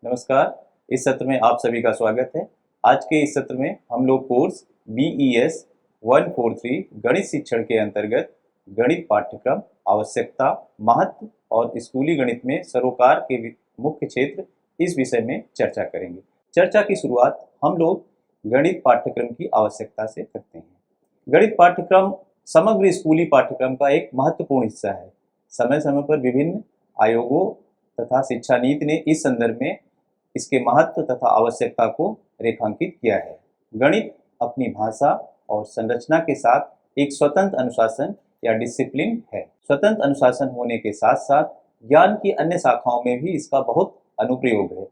नमस्कार। इस सत्र में आप सभी का स्वागत है। आज के इस सत्र में हम लोग कोर्स BES 143 गणित शिक्षण के अंतर्गत गणित पाठ्यक्रम, आवश्यकता, महत्व और स्कूली गणित में सरोकार के मुख्य क्षेत्र इस विषय में चर्चा करेंगे। चर्चा की शुरुआत हम लोग गणित पाठ्यक्रम की आवश्यकता से करते हैं। गणित पाठ्यक्रम समग्र स्कूली पाठ्यक्रम का एक महत्वपूर्ण हिस्सा है। समय समय पर विभिन्न आयोगों तथा शिक्षा नीति ने इस संदर्भ में इसके महत्व तथा आवश्यकता को रेखांकित किया है। गणित अपनी भाषा और संरचना के साथ एक स्वतंत्र अनुशासन या डिसिप्लिन है। स्वतंत्र अनुशासन होने के साथ साथ ज्ञान की अन्य शाखाओं में भी इसका बहुत अनुप्रयोग है।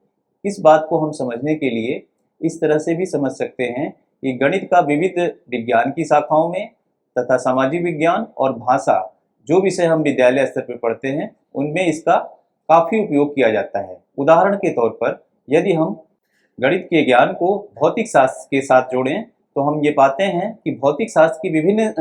इस बात को हम समझने के लिए इस तरह से भी समझ सकते हैं कि गणित का विविध विज्ञान की शाखाओं में तथा सामाजिक विज्ञान और भाषा जो विषय हम विद्यालय स्तर पर पढ़ते हैं उनमें इसका काफ़ी उपयोग किया जाता है। उदाहरण के तौर पर यदि हम गणित के ज्ञान को भौतिक शास्त्र के साथ जोड़ें तो हम ये पाते हैं कि भौतिक शास्त्र की विभिन्न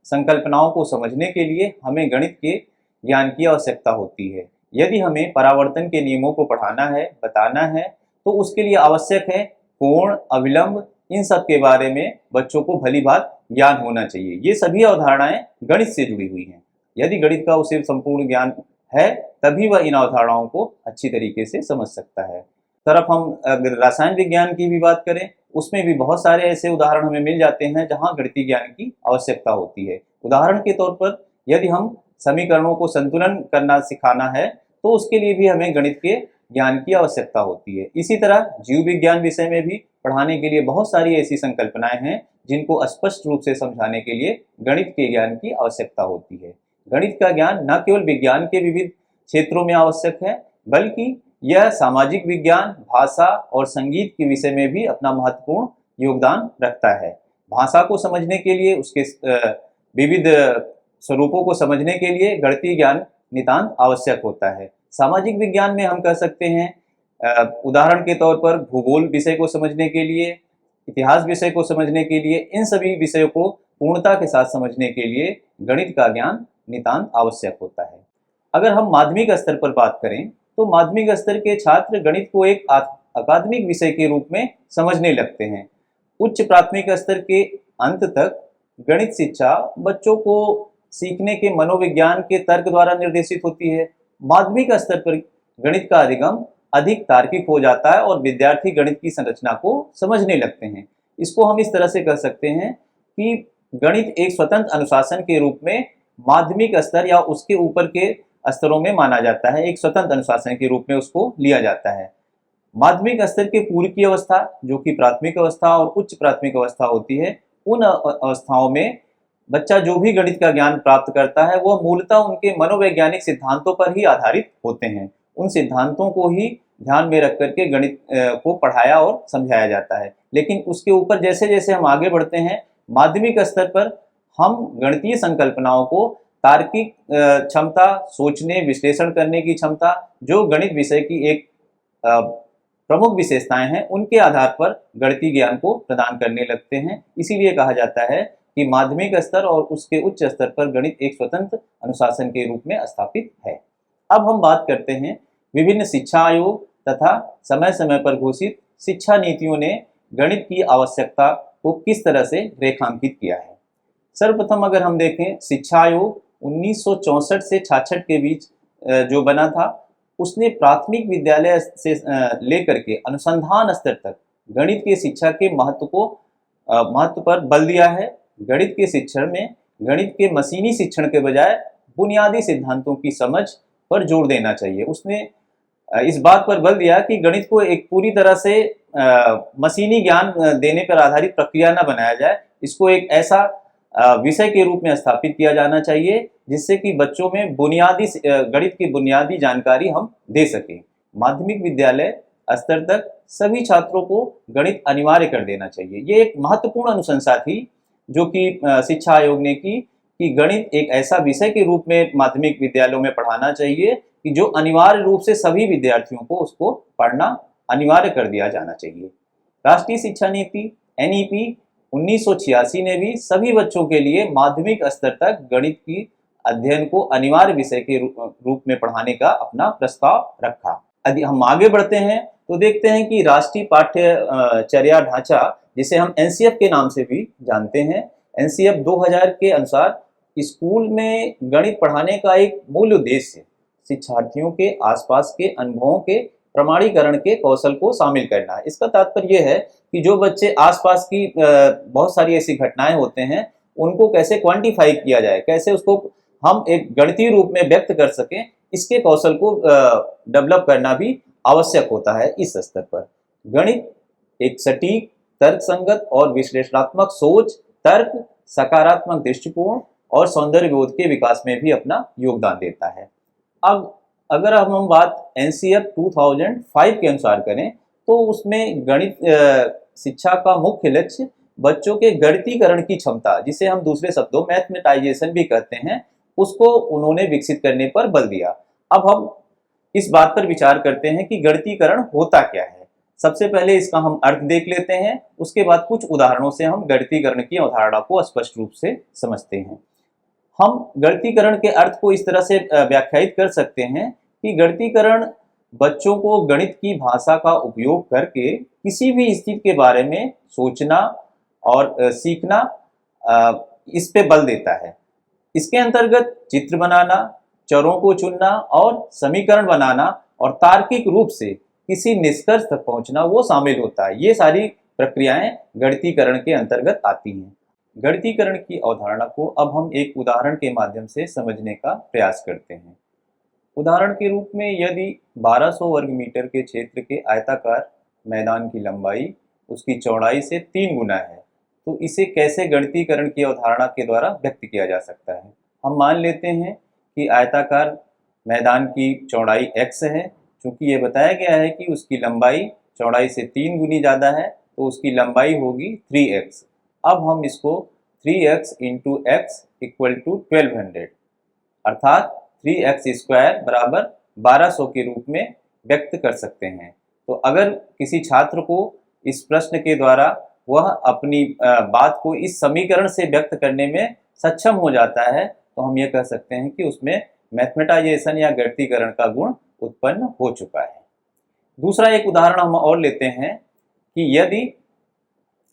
संकल्पनाओं को समझने के लिए हमें गणित के ज्ञान की आवश्यकता होती है। यदि हमें परावर्तन के नियमों को पढ़ाना है, बताना है, तो उसके लिए आवश्यक है कोण, अविलंब, इन सब के बारे में बच्चों को भली भांति ज्ञान होना चाहिए। ये सभी अवधारणाएं गणित से जुड़ी हुई हैं। यदि गणित का उसे संपूर्ण ज्ञान है तभी वह इन अवधारणाओं को अच्छी तरीके से समझ सकता है। तरफ हम अगर रसायन विज्ञान की भी बात करें उसमें भी बहुत सारे ऐसे उदाहरण हमें मिल जाते हैं जहां गणितीय ज्ञान की आवश्यकता होती है। उदाहरण के तौर पर यदि हम समीकरणों को संतुलन करना सिखाना है तो उसके लिए भी हमें गणित के ज्ञान की आवश्यकता होती है। इसी तरह जीव विज्ञान विषय में भी पढ़ाने के लिए बहुत सारी ऐसी संकल्पनाएं हैं जिनको स्पष्ट रूप से समझाने के लिए गणित के ज्ञान की आवश्यकता होती है। गणित का ज्ञान न केवल विज्ञान के विविध क्षेत्रों में आवश्यक है बल्कि यह सामाजिक विज्ञान, भाषा और संगीत के विषय में भी अपना महत्वपूर्ण योगदान रखता है। भाषा को समझने के लिए, उसके विविध स्वरूपों को समझने के लिए गणितीय ज्ञान नितांत आवश्यक होता है। सामाजिक विज्ञान में हम कह सकते हैं उदाहरण के तौर पर भूगोल विषय को समझने के लिए, इतिहास विषय को समझने के लिए, इन सभी विषयों को पूर्णता के साथ समझने के लिए गणित का ज्ञान नितांत आवश्यक होता है। अगर हम माध्यमिक स्तर पर बात करें तो माध्यमिक स्तर के छात्र गणित को एक अकादमिक विषय के रूप में समझने लगते हैं। उच्च प्राथमिक स्तर के अंत तक गणित शिक्षा बच्चों को सीखने के मनोविज्ञान के तर्क द्वारा निर्देशित होती है। माध्यमिक स्तर पर गणित का अधिगम अधिक तार्किक हो जाता है और विद्यार्थी गणित की संरचना को समझने लगते हैं। इसको हम इस तरह से कह सकते हैं कि गणित एक स्वतंत्र अनुशासन के रूप में माध्यमिक स्तर या उसके ऊपर के स्तरों में माना जाता है। एक स्वतंत्र अनुशासन के रूप में उसको लिया जाता है। माध्यमिक स्तर के पूर्व की अवस्था जो कि प्राथमिक अवस्था और उच्च प्राथमिक अवस्था होती है, उन अवस्थाओं में बच्चा जो भी गणित का ज्ञान प्राप्त करता है वह मूलतः उनके मनोवैज्ञानिक सिद्धांतों पर ही आधारित होते हैं। उन सिद्धांतों को ही ध्यान में रख करके गणित को पढ़ाया और समझाया जाता है। लेकिन उसके ऊपर जैसे जैसे हम आगे बढ़ते हैं माध्यमिक स्तर पर हम गणितीय संकल्पनाओं को तार्किक क्षमता, सोचने विश्लेषण करने की क्षमता, जो गणित विषय की एक प्रमुख विशेषताएं हैं, उनके आधार पर गणितीय ज्ञान को प्रदान करने लगते हैं। इसीलिए कहा जाता है कि माध्यमिक स्तर और उसके उच्च स्तर पर गणित एक स्वतंत्र अनुशासन के रूप में स्थापित है। अब हम बात करते हैं विभिन्न शिक्षा आयोग तथा समय समय पर घोषित शिक्षा नीतियों ने गणित की आवश्यकता को किस तरह से रेखांकित किया है। सर्वप्रथम अगर हम देखें शिक्षा आयोग 1964 से 66 के बीच जो बना था, उसने प्राथमिक विद्यालय से लेकर के अनुसंधान स्तर तक गणित की शिक्षा के महत्व पर बल दिया है। गणित के शिक्षण में गणित के मशीनी शिक्षण के बजाय बुनियादी सिद्धांतों की समझ पर जोर देना चाहिए। उसने इस बात पर बल दिया कि गणित को एक पूरी तरह से मशीनी ज्ञान देने पर आधारित प्रक्रिया न बनाया जाए, इसको एक ऐसा विषय के रूप में स्थापित किया जाना चाहिए जिससे कि बच्चों में बुनियादी गणित की बुनियादी जानकारी हम दे सकें। माध्यमिक विद्यालय स्तर तक सभी छात्रों को गणित अनिवार्य कर देना चाहिए। ये एक महत्वपूर्ण अनुशंसा थी जो कि शिक्षा आयोग ने की कि गणित एक ऐसा विषय के रूप में माध्यमिक विद्यालयों में पढ़ाना चाहिए कि जो अनिवार्य रूप से सभी विद्यार्थियों को उसको पढ़ना अनिवार्य कर दिया जाना चाहिए। राष्ट्रीय शिक्षा नीति NEP 1986 ने भी सभी बच्चों के लिए माध्यमिक स्तर तक गणित की अध्ययन को अनिवार्य विषय के रूप में पढ़ाने का अपना प्रस्ताव रखा। यदि हम आगे बढ़ते हैं तो देखते हैं कि राष्ट्रीय पाठ्यचर्या ढांचा, जिसे हम एनसीएफ के नाम से भी जानते हैं, एनसीएफ 2000 के अनुसार स्कूल में गणित पढ़ाने का एक मूल उद्देश्य शिक्षार्थियों के आसपास के अनुभवों के प्रमाणीकरण के कौशल को शामिल करना है। इसका तात्पर्य यह है कि जो बच्चे आसपास की बहुत सारी ऐसी घटनाएं होते हैं, उनको कैसे क्वांटिफाई किया जाए, कैसे उसको हम एक गणितीय रूप में व्यक्त कर सकें, इसके कौशल को डेवलप करना भी आवश्यक होता है। इस स्तर पर गणित एक सटीक, तर्कसंगत और विश्लेषणात्मक सोच, तर्क, सकारात्मक दृष्टिकोण और सौंदर्य बोध के विकास में भी अपना योगदान देता है। अब अगर हम बात एनसीएफ 2005 के अनुसार करें, तो उसमें गणित शिक्षा का मुख्य लक्ष्य बच्चों के गणितीकरण की क्षमता, जिसे हम दूसरे शब्दों मैथमेटाइजेशन भी कहते हैं, उसको उन्होंने विकसित करने पर बल दिया। अब हम इस बात पर विचार करते हैं कि गणितीकरण होता क्या है। सबसे पहले इसका हम अर्थ देख लेते हैं, उसके बाद कुछ उदाहरणों से हम गणितीकरण की अवधारणा को स्पष्ट रूप से समझते हैं। हम गणितीकरण के अर्थ को इस तरह से व्याख्यायित कर सकते हैं कि गणितीकरण बच्चों को गणित की भाषा का उपयोग करके किसी भी स्थिति के बारे में सोचना और सीखना, इस पे बल देता है। इसके अंतर्गत चित्र बनाना, चरों को चुनना और समीकरण बनाना और तार्किक रूप से किसी निष्कर्ष तक पहुंचना वो शामिल होता है। ये सारी प्रक्रियाएं गणितीकरण के अंतर्गत आती हैं। गणितीकरण की अवधारणा को अब हम एक उदाहरण के माध्यम से समझने का प्रयास करते हैं। उदाहरण के रूप में यदि 1200 वर्ग मीटर के क्षेत्र के आयताकार मैदान की लंबाई उसकी चौड़ाई से 3 गुना है, तो इसे कैसे गणितीकरण की अवधारणा के द्वारा व्यक्त किया जा सकता है। हम मान लेते हैं कि आयताकार मैदान की चौड़ाई x है। चूंकि ये बताया गया है कि उसकी लंबाई चौड़ाई से 3 गुनी ज़्यादा है, तो उसकी लंबाई होगी 3x। अब हम इसको 3x into x equal to 1200 अर्थात 3x स्क्वायर बराबर 1200 के रूप में व्यक्त कर सकते हैं। तो अगर किसी छात्र को इस प्रश्न के द्वारा वह अपनी बात को इस समीकरण से व्यक्त करने में सक्षम हो जाता है, तो हम ये कह सकते हैं कि उसमें मैथमेटाइजेशन या गणितीकरण का गुण उत्पन्न हो चुका है। दूसरा एक उदाहरण हम और लेते हैं कि यदि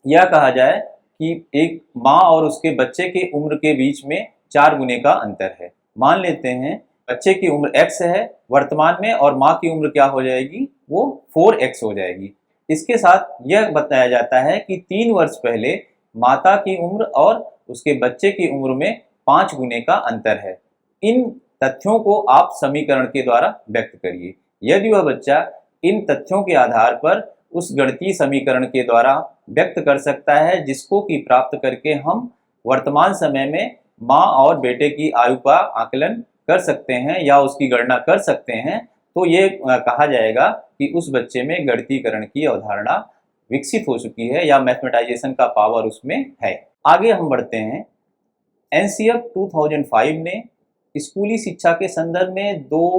यह कहा जाए कि एक माँ और उसके बच्चे के उम्र के बीच में 4 गुने का अंतर है। मान लेते हैं बच्चे की उम्र x है वर्तमान में और माँ की उम्र क्या हो जाएगी, वो 4x हो जाएगी। इसके साथ यह बताया जाता है कि 3 वर्ष पहले माता की उम्र और उसके बच्चे की उम्र में 5 गुने का अंतर है। इन तथ्यों को आप समीकरण के द्वारा व्यक्त करिए। यदि वह बच्चा इन तथ्यों के आधार पर उस गणितीय समीकरण के द्वारा व्यक्त कर सकता है, जिसको कि प्राप्त करके हम वर्तमान समय में माँ और बेटे की आयु का आकलन कर सकते हैं या उसकी गणना कर सकते हैं, तो ये कहा जाएगा कि उस बच्चे में गणितीकरण की अवधारणा विकसित हो चुकी है या मैथमेटाइजेशन का पावर उसमें है। आगे हम बढ़ते हैं। एनसीएफ 2005 ने स्कूली शिक्षा के संदर्भ में 2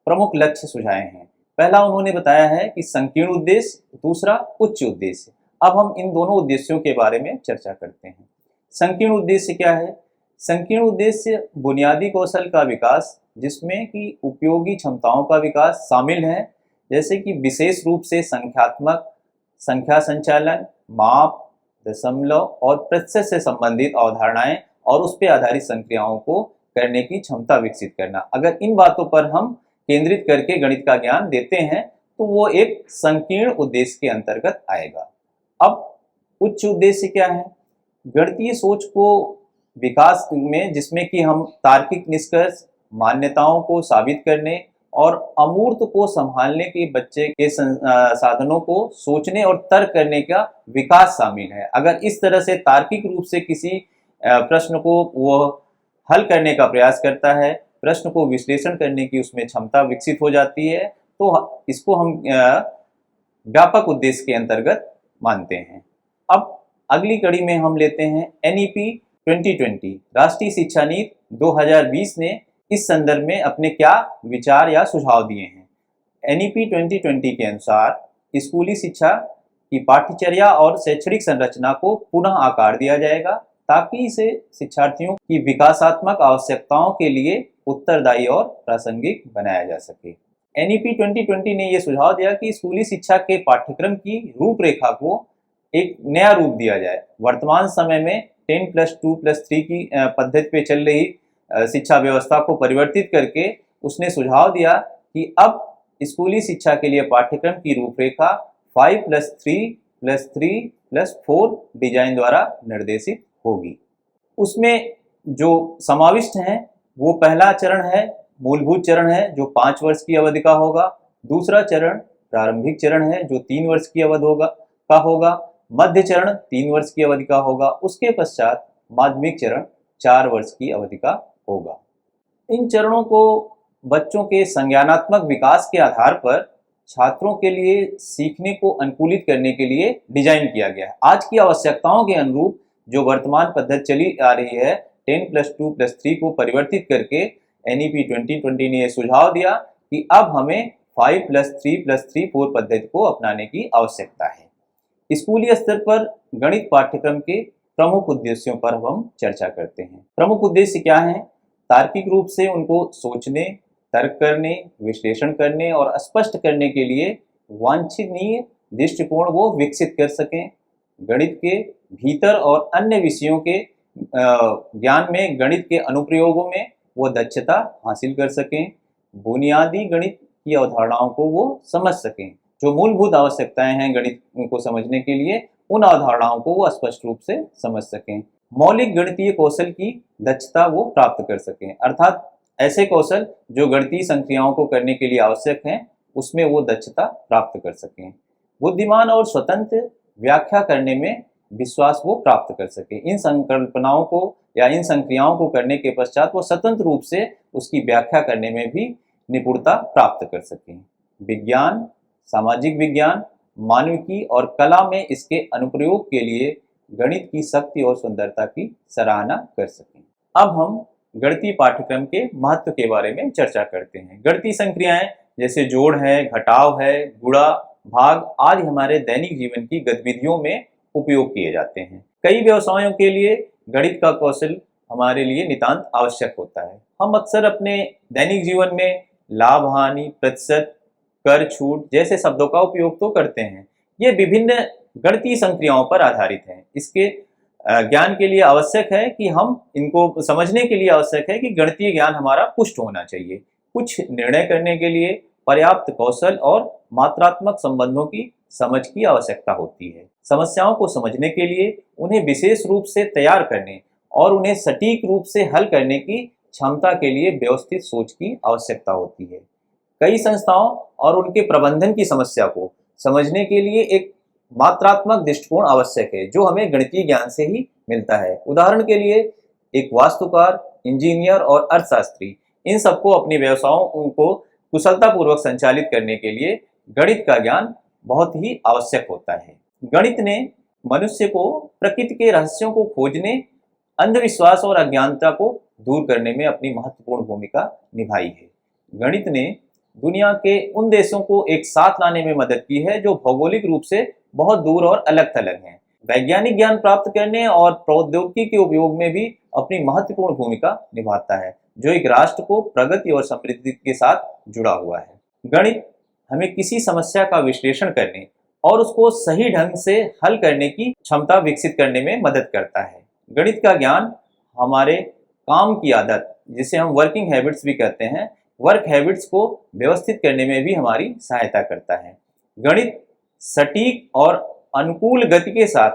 प्रमुख लक्ष्य सुझाए हैं। पहला उन्होंने बताया है कि संकीर्ण उद्देश्य, दूसरा उच्च उद्देश्य। अब हम इन दोनों उद्देश्यों के बारे में चर्चा करते हैं। संकीर्ण उद्देश्य क्या है? संकीर्ण उद्देश्य बुनियादी कौशल का विकास, जिसमें कि उपयोगी क्षमताओं का विकास शामिल है, जैसे कि विशेष रूप से संख्यात्मक, संख्या संचालन, माप, दशमलव और प्रतिशत से संबंधित अवधारणाएं और उस पर आधारित संक्रियाओं को करने की क्षमता विकसित करना। अगर इन बातों पर हम केंद्रित करके गणित का ज्ञान देते हैं, तो वो एक संकीर्ण उद्देश्य के अंतर्गत आएगा। अब उच्च उद्देश्य क्या है? गणितीय सोच को विकास में, जिसमें कि हम तार्किक निष्कर्ष, मान्यताओं को साबित करने और अमूर्त को संभालने के बच्चे के साधनों को सोचने और तर्क करने का विकास शामिल है। अगर इस तरह से तार्किक रूप से किसी प्रश्न को वो हल करने का प्रयास करता है, प्रश्न को विश्लेषण करने की उसमें क्षमता विकसित हो जाती है, तो इसको हम व्यापक उद्देश्य के अंतर्गत मानते हैं। अब अगली कड़ी में हम लेते हैं एनईपी 2020, राष्ट्रीय शिक्षा नीति 2020 ने इस संदर्भ में अपने क्या विचार या सुझाव दिए हैं। एनईपी 2020 के अनुसार स्कूली शिक्षा की पाठ्यचर्या और शैक्षणिक संरचना को पुनः आकार दिया जाएगा, ताकि इसे शिक्षार्थियों की विकासात्मक आवश्यकताओं के लिए उत्तरदायी और प्रासंगिक बनाया जा सके। NEP 2020 ने यह सुझाव दिया कि स्कूली शिक्षा के पाठ्यक्रम की रूपरेखा को एक नया रूप दिया जाए। वर्तमान समय में 10+2+3 की पद्धति पे चल रही शिक्षा व्यवस्था को परिवर्तित करके उसने सुझाव दिया कि अब स्कूली शिक्षा के लिए पाठ्यक्रम की रूपरेखा 5+3+3+4 डिजाइन द्वारा निर्देशित होगी। उसमें जो समाविष्ट हैं वो पहला चरण है, मूलभूत चरण है जो 5 वर्ष की अवधि का होगा। दूसरा चरण प्रारंभिक चरण है जो 3 वर्ष की अवधि होगा। मध्य चरण 3 वर्ष की अवधि का होगा। उसके पश्चात माध्यमिक चरण 4 वर्ष की अवधि का होगा। इन चरणों को बच्चों के संज्ञानात्मक विकास के आधार पर छात्रों के लिए सीखने को अनुकूलित करने के लिए डिजाइन किया गया है। आज की आवश्यकताओं के अनुरूप जो वर्तमान पद्धति चली आ रही है 10+2+3 को परिवर्तित करके NEP 2020 ने यह सुझाव दिया कि अब हमें 5+3+3+4 पद्धति को अपनाने की आवश्यकता है। स्कूली स्तर पर गणित पाठ्यक्रम के प्रमुख उद्देश्यों पर हम चर्चा करते हैं। प्रमुख उद्देश्य क्या हैं? तार्किक रूप से उनको सोचने, तर्क करने, विश्लेषण करने और स्पष्ट करने के लिए वांछनीय दृष्टिकोण वो विकसित कर सकें। गणित के भीतर और अन्य विषयों के ज्ञान में गणित के अनुप्रयोगों में वो दक्षता हासिल कर सकें। बुनियादी गणित की अवधारणाओं को वो समझ सकें। जो मूलभूत आवश्यकताएं हैं गणित को समझने के लिए, उन अवधारणाओं को वो स्पष्ट रूप से समझ सकें। मौलिक गणितीय कौशल की दक्षता वो प्राप्त कर सकें, अर्थात ऐसे कौशल जो गणितीय संक्रियाओं को करने के लिए आवश्यक हैं, उसमें वो दक्षता प्राप्त कर सकें। बुद्धिमान और स्वतंत्र व्याख्या करने में विश्वास वो प्राप्त कर सकें। इन संकल्पनाओं को या इन संक्रियाओं को करने के पश्चात वो स्वतंत्र रूप से उसकी व्याख्या करने में भी निपुणता प्राप्त कर सकें। विज्ञान, सामाजिक विज्ञान, मानविकी और कला में इसके अनुप्रयोग के लिए गणित की शक्ति और सुंदरता की सराहना कर सकें। अब हम गणितीय पाठ्यक्रम के महत्व के बारे में चर्चा करते हैं। गणितीय संक्रियाएं जैसे जोड़ है, घटाव है, गुणा, भाग आदि हमारे दैनिक जीवन की गतिविधियों में उपयोग किए जाते हैं। कई व्यवसायों के लिए गणित का कौशल हमारे लिए नितांत आवश्यक होता है। हम अक्सर अपने दैनिक जीवन में लाभ, हानि, प्रतिशत, कर, छूट जैसे शब्दों का उपयोग तो करते हैं। ये विभिन्न गणितीय संक्रियाओं पर आधारित हैं। इसके ज्ञान के लिए आवश्यक है कि हम इनको समझने के लिए आवश्यक है कि गणितीय ज्ञान हमारा पुष्ट होना चाहिए। कुछ निर्णय करने के लिए पर्याप्त कौशल और मात्रात्मक संबंधों की समझ की आवश्यकता होती है। समस्याओं को समझने के लिए उन्हें विशेष रूप से तैयार करने और उन्हें सटीक रूप से हल करने की क्षमता के लिए व्यवस्थित सोच की आवश्यकता होती है। कई संस्थाओं और उनके प्रबंधन की समस्या को समझने के लिए एक मात्रात्मक दृष्टिकोण आवश्यक है, जो हमें गणितीय ज्ञान से ही मिलता है। उदाहरण के लिए एक वास्तुकार, इंजीनियर और अर्थशास्त्री, इन सबको अपने व्यवसायों को कुशलतापूर्वक संचालित करने के लिए गणित का ज्ञान बहुत ही आवश्यक होता है। गणित ने मनुष्य को प्रकृति के रहस्यों को खोजने, अंधविश्वास और अज्ञानता को दूर करने में अपनी महत्वपूर्ण भूमिका निभाई है। गणित ने दुनिया के उन देशों को एक साथ लाने में मदद की है जो भौगोलिक रूप से बहुत दूर और अलग थलग हैं। वैज्ञानिक ज्ञान प्राप्त करने और प्रौद्योगिकी के उपयोग में भी अपनी महत्वपूर्ण भूमिका निभाता है, जो एक राष्ट्र को प्रगति और समृद्धि के साथ जुड़ा हुआ है। गणित हमें किसी समस्या का विश्लेषण करने और उसको सही ढंग से हल करने की क्षमता विकसित करने में मदद करता है। गणित का ज्ञान हमारे काम की आदत, जिसे हम वर्किंग हैबिट्स भी कहते हैं, वर्क हैबिट्स को व्यवस्थित करने में भी हमारी सहायता करता है। गणित सटीक और अनुकूल गति के साथ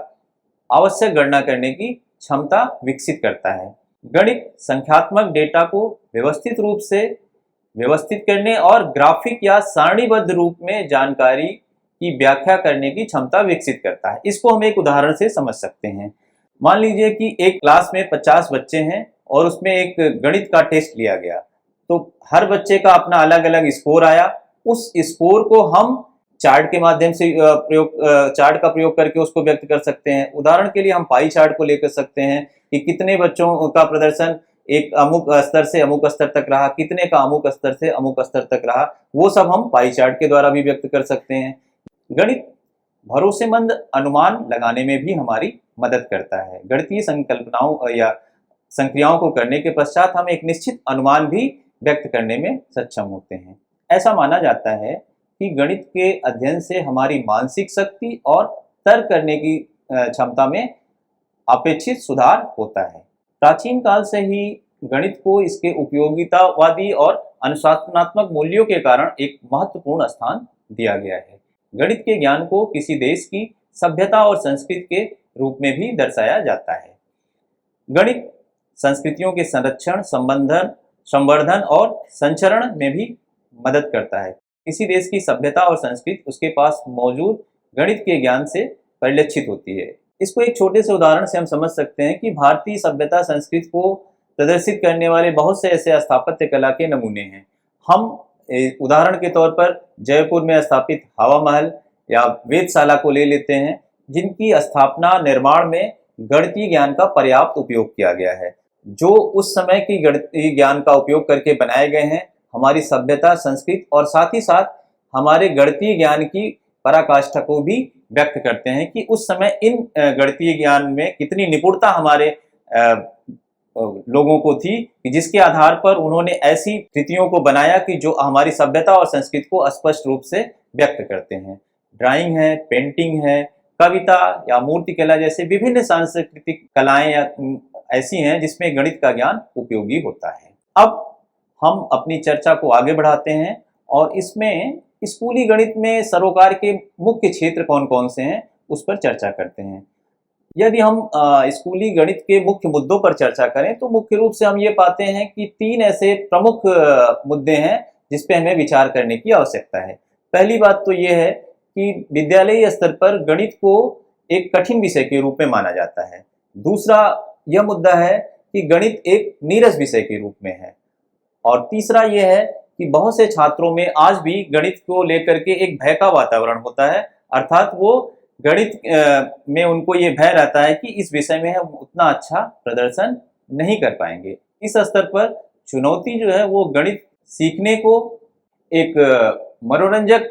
आवश्यक गणना करने की क्षमता विकसित करता है। गणित संख्यात्मक डेटा को व्यवस्थित रूप से व्यवस्थित करने और ग्राफिक या सारणीबद्ध रूप में जानकारी की व्याख्या करने की क्षमता विकसित करता है। इसको हम एक उदाहरण से समझ सकते हैं। मान लीजिए कि एक क्लास में 50 बच्चे हैं और उसमें एक गणित का टेस्ट लिया गया, तो हर बच्चे का अपना अलग अलग स्कोर आया। उस स्कोर को हम चार्ट के माध्यम से चार्ट का प्रयोग करके उसको व्यक्त कर सकते हैं। उदाहरण के लिए हम पाई चार्ट को लेकर सकते हैं कि कितने बच्चों का प्रदर्शन एक अमुक स्तर से अमुक स्तर तक रहा, कितने का अमुक स्तर से अमुक स्तर तक रहा, वो सब हम पाई चार्ट के द्वारा भी व्यक्त कर सकते हैं। गणित भरोसेमंद अनुमान लगाने में भी हमारी मदद करता है। गणितीय संकल्पनाओं या संक्रियाओं को करने के पश्चात हम एक निश्चित अनुमान भी व्यक्त करने में सक्षम होते हैं। ऐसा माना जाता है कि गणित के अध्ययन से हमारी मानसिक शक्ति और तर्क करने की क्षमता में अपेक्षित सुधार होता है। प्राचीन काल से ही गणित को इसके उपयोगितावादी और अनुशासनात्मक मूल्यों के कारण एक महत्वपूर्ण स्थान दिया गया है। गणित के ज्ञान को किसी देश की सभ्यता और संस्कृति के रूप में भी दर्शाया जाता है। गणित संस्कृतियों के संरक्षण, संवर्धन और संचरण में भी मदद करता है। किसी देश की सभ्यता और संस्कृति उसके पास मौजूद गणित के ज्ञान से परिलक्षित होती है। इसको एक छोटे से उदाहरण से हम समझ सकते हैं कि भारतीय सभ्यता संस्कृति को प्रदर्शित करने वाले बहुत से ऐसे स्थापत्य कला के नमूने हैं। हम उदाहरण के तौर पर जयपुर में स्थापित हवा महल या वेधशाला को ले लेते हैं, जिनकी स्थापना निर्माण में गणितीय ज्ञान का पर्याप्त उपयोग किया गया है। जो उस समय की गणितीय ज्ञान का उपयोग करके बनाए गए हैं, हमारी सभ्यता, संस्कृति और साथ ही साथ हमारे गणितीय ज्ञान की पराकाष्ठा को भी व्यक्त करते हैं कि उस समय इन गणितीय ज्ञान में कितनी निपुणता हमारे लोगों को थी कि जिसके आधार पर उन्होंने ऐसी कृतियों को बनाया कि जो हमारी सभ्यता और संस्कृति को स्पष्ट रूप से व्यक्त करते हैं। ड्राइंग है, पेंटिंग है, कविता या मूर्ति कला जैसे विभिन्न सांस्कृतिक कलाएं या ऐसी हैं जिसमें गणित का ज्ञान उपयोगी होता है। अब हम अपनी चर्चा को आगे बढ़ाते हैं और इसमें स्कूली गणित में सरोकार के मुख्य क्षेत्र कौन कौन से हैं उस पर चर्चा करते हैं। यदि हम स्कूली गणित के मुख्य मुद्दों पर चर्चा करें तो मुख्य रूप से हम ये पाते हैं कि 3 ऐसे प्रमुख मुद्दे हैं जिस पे हमें विचार करने की आवश्यकता है। पहली बात तो ये है कि विद्यालयी स्तर पर गणित को एक कठिन विषय के रूप में माना जाता है। दूसरा यह मुद्दा है कि गणित एक नीरस विषय के रूप में है। और तीसरा यह है कि बहुत से छात्रों में आज भी गणित को लेकर के एक भय का वातावरण होता है, अर्थात वो गणित में उनको ये भय रहता है कि इस विषय में हम उतना अच्छा प्रदर्शन नहीं कर पाएंगे। इस स्तर पर चुनौती जो है वो गणित सीखने को एक मनोरंजक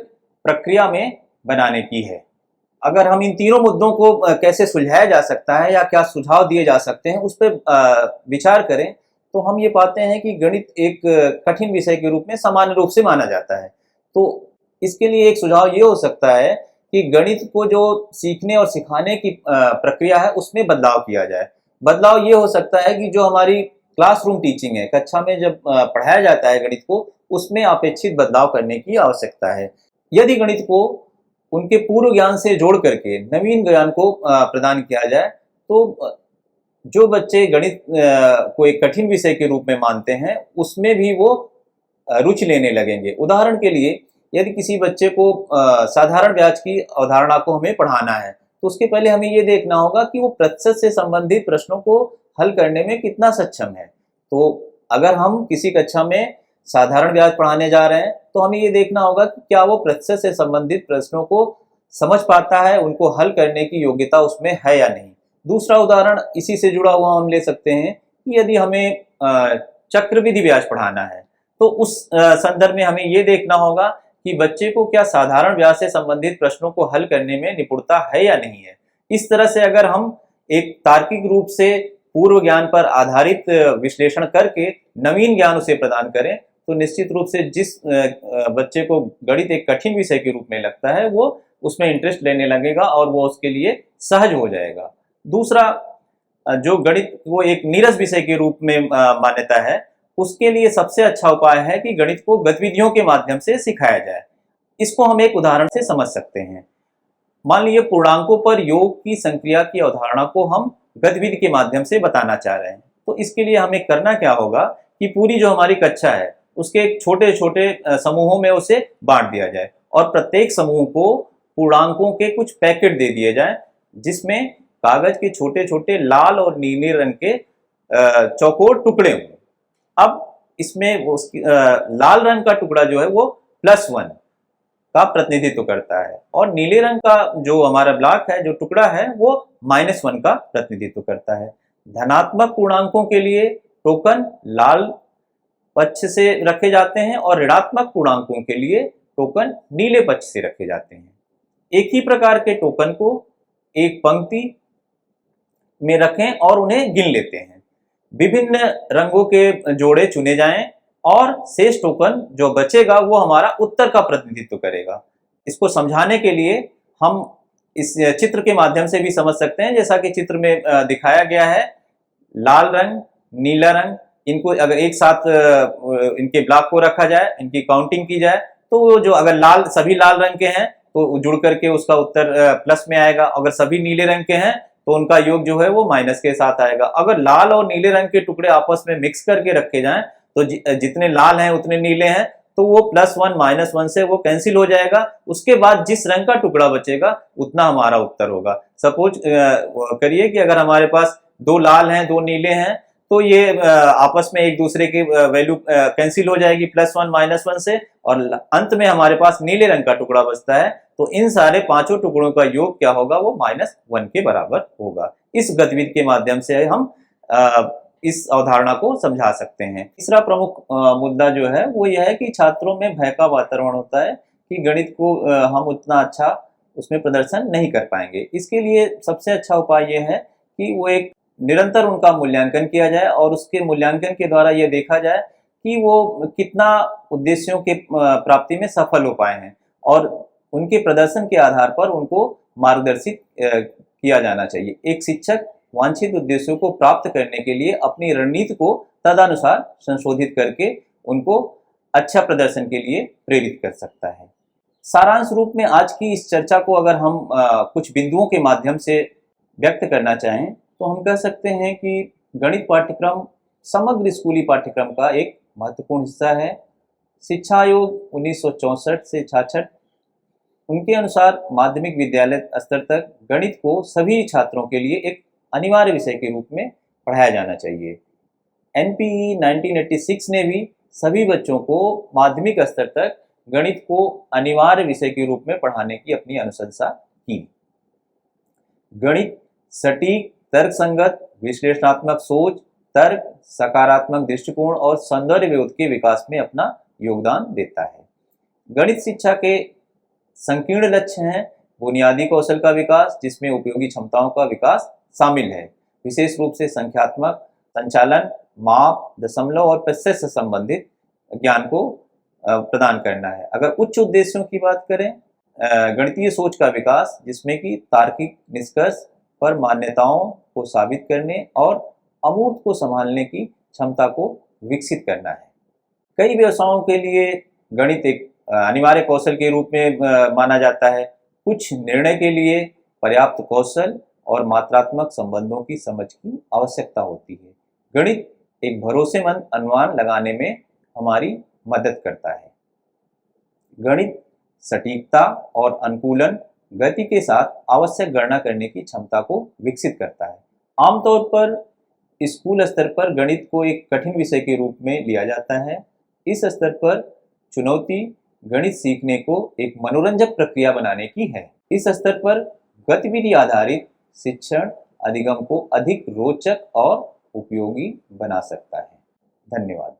प्रक्रिया में बनाने की है। अगर हम इन तीनों मुद्दों को कैसे सुलझाया जा सकता है या क्या सुझाव दिए जा सकते हैं उस पर विचार करें तो हम ये पाते हैं कि गणित एक कठिन विषय के रूप में सामान्य रूप से माना जाता है। तो इसके लिए एक सुझाव ये हो सकता है कि गणित को जो सीखने और सिखाने की प्रक्रिया है उसमें बदलाव किया जाए। बदलाव ये हो सकता है कि जो हमारी क्लासरूम टीचिंग है, कक्षा में जब पढ़ाया जाता है गणित को, उसमें अपेक्षित बदलाव करने की आवश्यकता है। यदि गणित को उनके पूर्व ज्ञान से जोड़ करके नवीन ज्ञान को प्रदान किया जाए तो जो बच्चे गणित को एक कठिन विषय के रूप में मानते हैं उसमें भी वो रुचि लेने लगेंगे। उदाहरण के लिए यदि किसी बच्चे को साधारण ब्याज की अवधारणा को हमें पढ़ाना है तो उसके पहले हमें ये देखना होगा कि वो प्रतिशत से संबंधित प्रश्नों को हल करने में कितना सक्षम है। तो अगर हम किसी कक्षा में साधारण ब्याज पढ़ाने जा रहे हैं तो हमें ये देखना होगा कि क्या वो प्रतिशत से संबंधित प्रश्नों को समझ पाता है, उनको हल करने की योग्यता उसमें है या नहीं। दूसरा उदाहरण इसी से जुड़ा हुआ हम ले सकते हैं कि यदि हमें चक्रवृद्धि ब्याज पढ़ाना है तो उस संदर्भ में हमें ये देखना होगा कि बच्चे को क्या साधारण ब्याज से संबंधित प्रश्नों को हल करने में निपुणता है या नहीं है। इस तरह से अगर हम एक तार्किक रूप से पूर्व ज्ञान पर आधारित विश्लेषण करके नवीन ज्ञान उसे प्रदान करें तो निश्चित रूप से जिस बच्चे को गणित एक कठिन विषय के रूप में लगता है वो उसमें इंटरेस्ट लेने लगेगा और वो उसके लिए सहज हो जाएगा। दूसरा, जो गणित वो एक नीरस विषय के रूप में मान्यता है, उसके लिए सबसे अच्छा उपाय है कि गणित को गतिविधियों के माध्यम से सिखाया जाए। इसको हम एक उदाहरण से समझ सकते हैं। मान लीजिए पूर्णांकों पर योग की संक्रिया की अवधारणा को हम गतिविधि के माध्यम से बताना चाह रहे हैं, तो इसके लिए हमें करना क्या होगा कि पूरी जो हमारी कक्षा है उसके छोटे छोटे समूहों में उसे बांट दिया जाए और प्रत्येक समूह को पूर्णांकों के कुछ पैकेट दे दिए जाएं जिसमें कागज के छोटे छोटे लाल और नीले रंग के चौकोर टुकड़े हों। अब इसमें लाल रंग का टुकड़ा जो है वो +1 का प्रतिनिधित्व करता है और नीले रंग का जो हमारा ब्लॉक है, जो टुकड़ा है, वो -1 का प्रतिनिधित्व करता है। धनात्मक पूर्णांकों के लिए टोकन लाल पक्ष से रखे जाते हैं और ऋणात्मक पूर्णांकों के लिए टोकन नीले पक्ष से रखे जाते हैं। एक ही प्रकार के टोकन को एक पंक्ति में रखें और उन्हें गिन लेते हैं। विभिन्न रंगों के जोड़े चुने जाएं और शेष टोकन जो बचेगा वो हमारा उत्तर का प्रतिनिधित्व करेगा। इसको समझाने के लिए हम इस चित्र के माध्यम से भी समझ सकते हैं, जैसा कि चित्र में दिखाया गया है। लाल रंग, नीला रंग, इनको अगर एक साथ इनके ब्लॉक को रखा जाए, इनकी काउंटिंग की जाए, तो वो जो अगर लाल सभी लाल रंग के हैं तो जुड़ करके उसका उत्तर प्लस में आएगा। अगर सभी नीले रंग के हैं तो उनका योग जो है वो माइनस के साथ आएगा। अगर लाल और नीले रंग के टुकड़े आपस में मिक्स करके रखे जाएं तो जितने लाल हैं उतने नीले हैं, तो वो +1 -1 से वो कैंसिल हो जाएगा। उसके बाद जिस रंग का टुकड़ा बचेगा उतना हमारा उत्तर होगा। सपोज करिए कि अगर हमारे पास 2 लाल हैं 2 नीले हैं, तो ये आपस में एक दूसरे की वैल्यू कैंसिल हो जाएगी +1 -1 से, और अंत में हमारे पास नीले रंग का टुकड़ा बचता है। तो इन सारे पांचों टुकड़ों का योग क्या होगा, वो -1 के बराबर होगा। इस गतिविधि के माध्यम से हम इस अवधारणा को समझा सकते हैं। तीसरा प्रमुख मुद्दा जो है वो यह है कि छात्रों में भय का वातावरण होता है कि गणित को हम उतना अच्छा उसमें प्रदर्शन नहीं कर पाएंगे। इसके लिए सबसे अच्छा उपाय यह है कि वो एक निरंतर उनका मूल्यांकन किया जाए और उसके मूल्यांकन के द्वारा यह देखा जाए कि वो कितना उद्देश्यों के प्राप्ति में सफल हो पाए हैं, और उनके प्रदर्शन के आधार पर उनको मार्गदर्शित किया जाना चाहिए। एक शिक्षक वांछित उद्देश्यों को प्राप्त करने के लिए अपनी रणनीति को तदनुसार संशोधित करके उनको अच्छा प्रदर्शन के लिए प्रेरित कर सकता है। सारांश रूप में आज की इस चर्चा को अगर हम कुछ बिंदुओं के माध्यम से व्यक्त करना चाहें तो हम कह सकते हैं कि गणित पाठ्यक्रम समग्र स्कूली पाठ्यक्रम का एक महत्वपूर्ण हिस्सा है। शिक्षा आयोग 1964 से 66 उनके अनुसार माध्यमिक विद्यालय स्तर तक गणित को सभी छात्रों के लिए एक अनिवार्य विषय के रूप में पढ़ाया जाना चाहिए। एनपीई 1986 ने भी सभी बच्चों को माध्यमिक स्तर तक गणित को अनिवार्य विषय के रूप में पढ़ाने की अपनी अनुशंसा की। गणित सटीक, तर्कसंगत, विश्लेषणात्मक सोच, तर्क, सकारात्मक दृष्टिकोण और सौंदर्यबोध के विकास में अपना योगदान देता है। गणित शिक्षा के संकीर्ण लक्ष्य हैं बुनियादी कौशल का विकास, जिसमें उपयोगी क्षमताओं का विकास शामिल है। विशेष रूप से संख्यात्मक, संचालन, माप, दशमलव और प्रतिशत से संबंधित ज्ञान को प्रदान करना है। अगर उच्च उद्देश्यों की बात करें, गणितीय सोच का विकास, जिसमें कि तार्किक निष्कर्ष पर मान्यताओं को साबित करने और अमूर्त को संभालने की क्षमता को विकसित करना है। कई व्यवसायों के लिए गणित एक अनिवार्य कौशल के रूप में माना जाता है। कुछ निर्णय के लिए पर्याप्त कौशल और मात्रात्मक संबंधों की समझ की आवश्यकता होती है। गणित एक भरोसेमंद अनुमान लगाने में हमारी मदद करता है। गणित सटीकता और अनुकूलन गति के साथ आवश्यक गणना करने की क्षमता को विकसित करता है। आमतौर पर स्कूल स्तर पर गणित को एक कठिन विषय के रूप में लिया जाता है। इस स्तर पर चुनौती गणित सीखने को एक मनोरंजक प्रक्रिया बनाने की है। इस स्तर पर गतिविधि आधारित शिक्षण अधिगम को अधिक रोचक और उपयोगी बना सकता है। धन्यवाद।